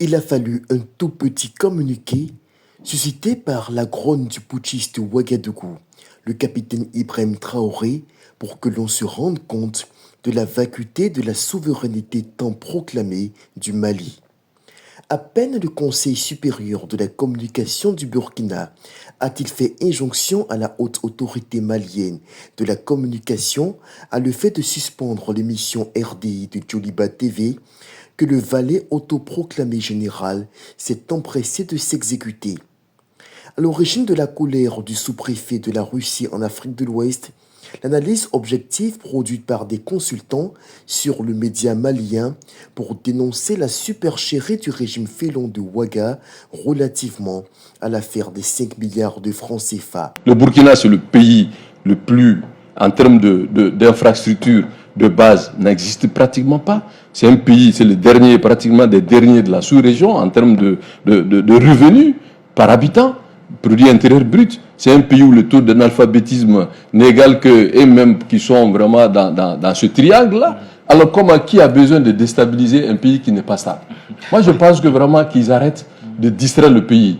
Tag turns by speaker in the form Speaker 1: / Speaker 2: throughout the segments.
Speaker 1: Il a fallu un tout petit communiqué suscité par la grogne du putschiste Ouagadougou, le capitaine Ibrahim Traoré, pour que l'on se rende compte de la vacuité de la souveraineté tant proclamée du Mali. À peine le Conseil supérieur de la communication du Burkina a-t-il fait injonction à la haute autorité malienne de la communication à le fait de suspendre l'émission RDI de Djoliba TV que le valet autoproclamé général s'est empressé de s'exécuter. À l'origine de la colère du sous-préfet de la Russie en Afrique de l'Ouest, l'analyse objective produite par des consultants sur le média malien pour dénoncer la supercherie du régime félon de Ouaga relativement à l'affaire des 5 milliards de francs CFA.
Speaker 2: Le Burkina, c'est le pays le plus, en termes d'infrastructures de base, n'existe pratiquement pas. C'est un pays, c'est le dernier, pratiquement des derniers de la sous-région en termes de revenus par habitant, produit intérieur brut. C'est un pays où le taux d'analphabétisme n'est égal que, et même qui sont vraiment dans ce triangle-là. Alors comment, qui a besoin de déstabiliser un pays qui n'est pas stable? Moi, je pense que vraiment qu'ils arrêtent de distraire le pays.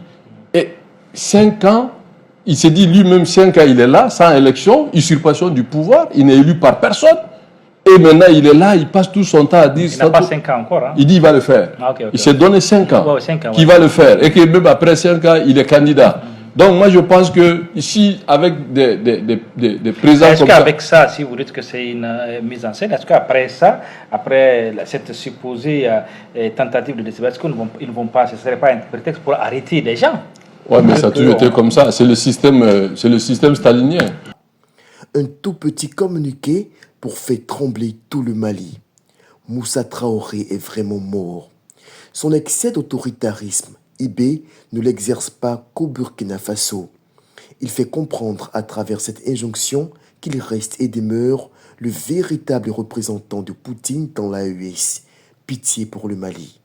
Speaker 2: Et 5 ans, il s'est dit lui-même 5 ans, il est là, sans élection, usurpation du pouvoir, il n'est élu par personne. Et maintenant, il est là, il passe tout son temps à dire...
Speaker 3: Il n'a pas 5 ans encore. Hein?
Speaker 2: Il dit qu'il va le faire. Il s'est donné 5 ans, qu'il va le faire. Et que même après 5 ans, il est candidat. Donc moi, je pense que ici, avec des présents
Speaker 3: est-ce qu'avec ça, si vous dites que c'est une mise en scène, est-ce qu'après ça, après cette supposée tentative de déstabilisation, ils ne vont pas, ce ne serait pas un prétexte pour arrêter les gens?
Speaker 2: Oui, mais ça a toujours été comme ça. C'est le système stalinien.
Speaker 1: Un tout petit communiqué pour faire trembler tout le Mali. Moussa Traoré est vraiment mort. Son excès d'autoritarisme, IB, ne l'exerce pas qu'au Burkina Faso. Il fait comprendre à travers cette injonction qu'il reste et demeure le véritable représentant de Poutine dans l'AES. Pitié pour le Mali.